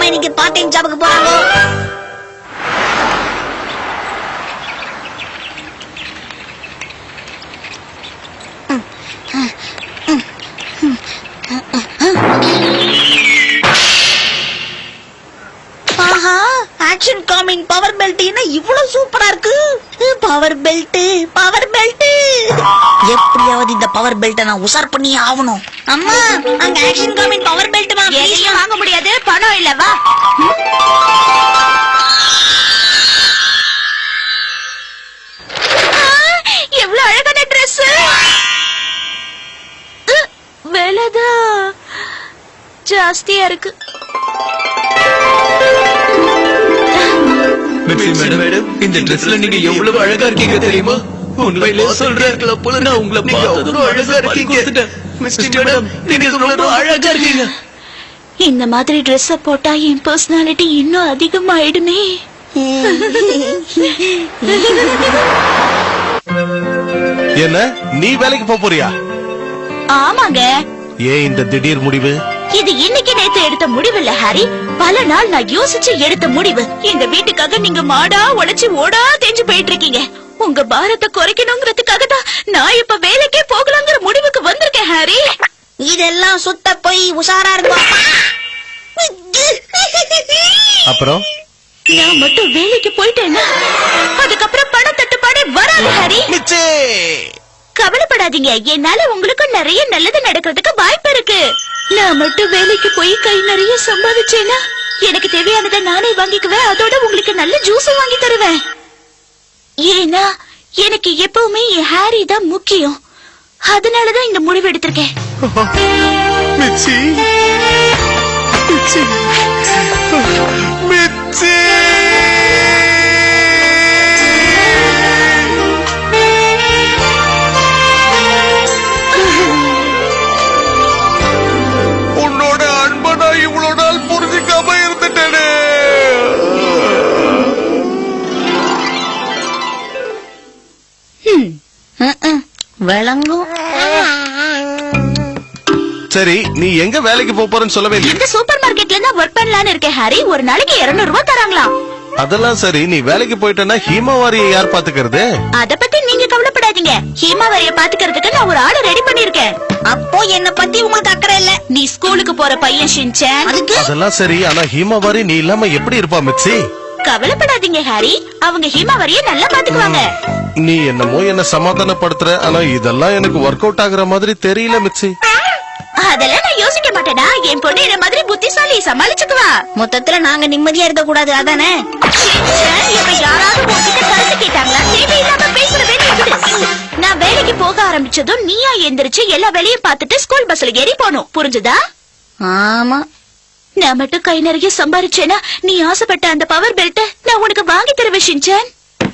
இன்னைக்கு part time ஜாபுக்கு போறாங்க. ஆக்ஷன் காமிங் பவர் பெல்ட் என்ன இவ்வளவு சூப்பரா இருக்கு. பவர் பெல்ட் எப்படியாவது இந்த பவர் பெல்ட் நான் உசார் பண்ணி ஆகணும். அம்மா அங்க ஆக்ஷன் காமிங் பவர் பெல்ட் வாங்க முடியாது, பணம் இல்ல. வா. எவ்வளவு அழகான ட்ரெஸ். விலைதான் ஜாஸ்தியா இருக்கு. மேடம், இந்த ட்ரெஸ்ல நீங்க எவ்வளவு அழகா இருக்கீங்க தெரியுமா? உண்மையிலே சொல்றேன், நான் உங்களை பார்த்ததும் அழகா இருக்கீங்க. மேடம், நீங்க ரொம்ப அழகா இருக்கீங்க. இந்த மாதிரி ட்ரெஸ் போட்டா என் பர்சனாலிட்டி இன்னும் அதிகமாயிடுமே. என்ன, நீ வேலைக்கு போறியா? ஆமாங்க. ஏன் இந்த திடீர் முடிவு? இது இன்னைக்கு நேத்து எடுத்த முடிவு இல்ல ஹாரி, பல நாள் நான் யோசிச்சு எடுத்த முடிவு. இந்த வீட்டுக்காக நீங்க மாடா உழைச்சு ஓடா தேஞ்சு போயிட்டு இருக்கீங்க. உங்க பாரத்தை குறைக்கணுங்கிறதுக்காக தான் நான் இப்ப வேலைக்கே போகலாங்கிற முடிவுக்கு வந்திருக்கேன் ஹாரி. இதெல்லாம் சுத்த போய் உஷாரா இருக்கும். அப்புறம் நான் மட்டும் வேலைக்கு போயிட்டேன்னா அதுக்கப்புறம் பண தட்டுப்பாடே வராது ஹாரி. கவலைப்படாதீங்க, என்னால உங்களுக்கும் நிறைய நல்லது நடக்கிறதுக்கு வாய்ப்பு இருக்கு. நான் மட்டும் வேலைக்கு போய் கை நிறைய சம்பாதிச்சேன்னா எனக்கு தேவையானதை நானே வாங்கிக்குவேன். அதோட உங்களுக்கு நல்ல ஜூஸ் வாங்கி தருவேன். ஏன்னா எனக்கு எப்பவுமே என் ஹாரி தான் முக்கியம். அதனாலதான் இந்த முடிவு எடுத்திருக்கேன். மிச்சி, மிச்சி, மிச்சி. உன்னோட அன்பை நான் இவ்வளவு நாள் புரிஞ்சுக்காம இருந்துட்டேனே. விளங்கும். சரி, நீ எங்க வேலைக்கு போறன்னு சொல்லவே இல்லை. இந்த சூப்பர் மார்க்கெட்ல தான் ஒர்க் பண்ணலான்னு இருக்கேன் ஹாரி. ஒரு நாளைக்கு 200 ரூபாய் தராங்களாம். அதெல்லாம் சரி, நீ வேலைக்கு போயிட்டனா ஹீமாவாரியை யார் பாத்துக்கிறது? அத பத்தி நீங்க கவலைப்படாதீங்க. ஹீமாவாரிய பாத்துக்கிறதுக்கு நான் ஒரு ஆளை ரெடி பண்ணிருக்கேன். அப்போ என்ன பத்தி உங்களுக்கு அக்கறை இல்ல. நீ ஸ்கூலுக்கு போற பையன் ஷின்சான். அதெல்லாம் சரி, ஆனா ஹீமாவாரி நீ இல்லாம எப்படி இருப்பா மிச்சி? கவலைப்படாதீங்க ஹாரி, அவங்க ஹீமாவாரிய நல்லா பாத்துக்குவாங்க. நீ என்னமோ என்ன சமாதானப்படுத்துற, ஆனா இதெல்லாம் எனக்கு ஒர்க் அவுட் ஆகுற மாதிரி தெரியல மிச்சி. அதெல்லாம் நான் யோசிக்க மாட்டேனா? என் பொண்ணு என்ன மாதிரி புத்திசாலி, சமாளிச்சுக்குவா. மொத்தத்துல நாங்க நிம்மதியா இருக்க கூடாது, அதானே? இப்ப யாராவது உங்ககிட்ட கருத்து கேட்டாங்களா? தேவையில்லாம பேசுறதே நிறுத்து. நான் வேலைக்கு போக ஆரம்பிச்சதும் நீயா எந்திரிச்சு எல்லா வேலையும் பார்த்துட்டு ஸ்கூல் பஸ்ல ஏறி போகணும், புரிஞ்சுதா? ஆமா. நான் மட்டும் கை நிறைய சம்பாரிச்சேனா நீ ஆசைப்பட்ட அந்த பவர் பெல்ட் நான் உனக்கு வாங்கி தருவேன் ஷின்சான்.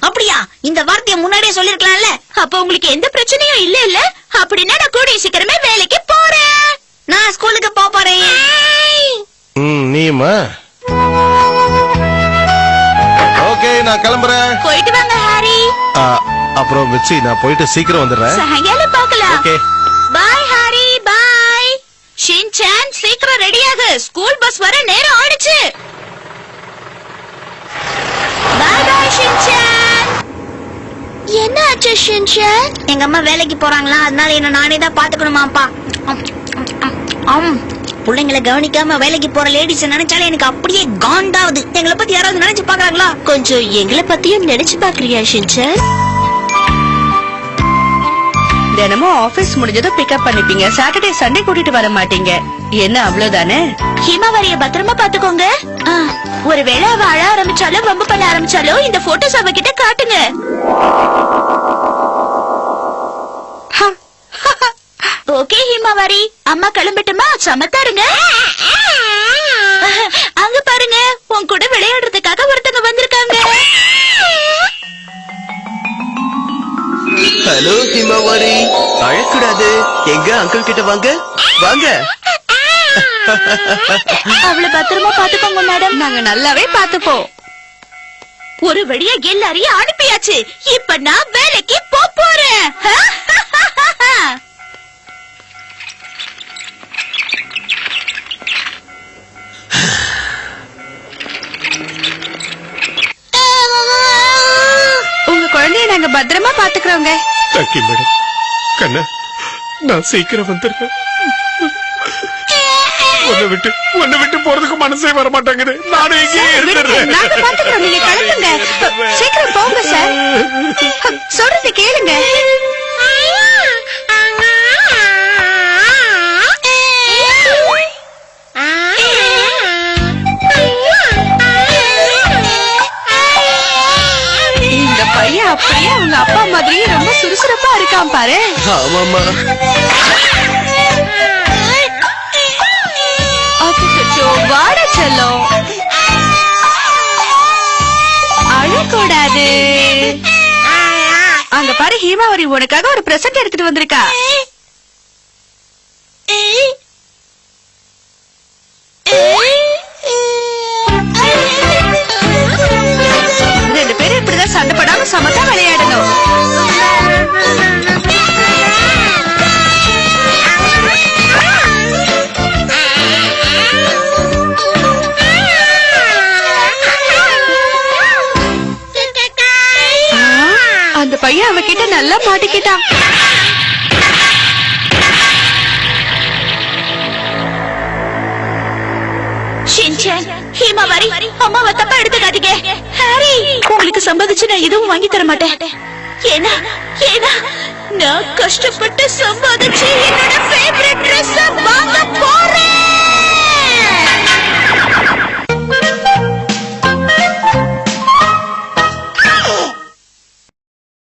அப்படியா? இந்த வார்த்தையை முன்னாடியே சொல்லிருக்கலாம்ல. அப்ப உங்களுக்கு எந்த பிரச்சனையும் இல்ல இல்ல? அப்படின்னா நான் கூடிய சீக்கிரமே வேலைக்கு போறேன். நான் ஸ்கூலுக்கு போறேன். நீமா? ஓகே, நான் கிளம்புறேன். போயிட்டு வாங்க ஹாரி. அப்புறம் மிச்சி, நான் போயிட்டு சீக்கிரம் வந்துடுறேன். சாயங்காலம் பார்க்கலாம். ஓகே, பாய் ஹாரி, பாய். ஷின்சான் சீக்கிரம் ரெடியாக, ஸ்கூல் பஸ் வர நேரம் ஆயிடுச்சு. பாய் பாய் ஷின்சான். என்ன ஆச்சு ஷின்சான்? எங்க அம்மா வேலைக்கு போறாங்களா, அதனால என்ன நானே தான் பாத்துக்கணுமாப்பா. பிள்ளைங்களை கவனிக்காம வேலைக்கு போற லேடிஸ் நினைச்சாலே எனக்கு அப்படியே காண்டாவது. எங்களை பத்தி யாராவது நினைச்சு பாக்குறாங்களா? கொஞ்சம் எங்களை பத்தியும் நினைச்சு பாக்குறியா ஷின்சான்? தினமும் ஆபீஸ் முடிஞ்சதும் பிக்கப் பண்ணிப்பீங்க, சாட்டர்டே சண்டே கூட்டிட்டு வர மாட்டீங்க. என்ன அவ்வளவுதானே? ஹீமாவாரிய பத்திரமா பாத்துக்கோங்க. ஒருவேளை அவ அழ ஆரம்பிச்சாலும் வம்பு பண்ண ஆரம்பிச்சாலும் இந்த போட்டோஸ் அவகிட்ட காட்டுங்க. ஓகே ஹீமாவாரி, அம்மா கிளம்பட்டுமா? சமத்தாருங்க. அங்க பாருங்க, உன் கூட விளையாடுறதுக்காக ஒருத்தங்க வந்திருக்காங்க. ஹலோ ஹிமாவாரி, அழக்கூடாது. எங்க அங்கிள் கிட்ட வாங்க வாங்க. அவளை பத்திரமா பாத்துக்கோங்க மேடம். நாங்க நல்லாவே பாத்துப்போம். ஒரு வழியா எல்லாரையும் அனுப்பியாச்சு. இப்ப நான் வேலைக்கு போறேன். பத்திரமா பாத்துக்கிறோங்க. Thank you madam. கண்ணா, நான் சீக்கிரம் வந்துடுறேன். உன்னை விட்டு போறதுக்கு மனசே வர மாட்டேங்குது. நானும் இங்கே இருந்துடுறேன். நாங்க பாத்துக்கிறோம், நீங்க கிளம்புங்க. சீக்கிரம் போங்க சார். சொல்றது கேளுங்க. இந்த பையன் அப்படியே அவங்க அப்பா மாதிரியே ரொம்ப சுறுசுறுப்பா இருக்கான் பாரு. ஆமாமா. வாட செல்லம், அழக்கூடாது. அங்க பாரு, ஹீமாவரி உனக்காக ஒரு பிரசன்ட் எடுத்துட்டு வந்திருக்கா. ரெண்டு பேரும் இப்படிதான் சண்டை படாம சமத்தா விளையாடணும். அந்த பையன் அவகிட்ட நல்லா மாட்டிக்கிட்டான். ஷின்சான், ஹீமாவரி, அம்மாவை தப்பா எடுத்துக்காதீங்க. ஹாரி, உங்களுக்கு சம்பாதிச்சு நான் எதுவும் வாங்கி தர மாட்டேன். ஏன்னா நான் கஷ்டப்பட்டு சம்பாதிச்சு என்னோட ஃபேவரட் ட்ரெஸ் வாங்க போறேன்.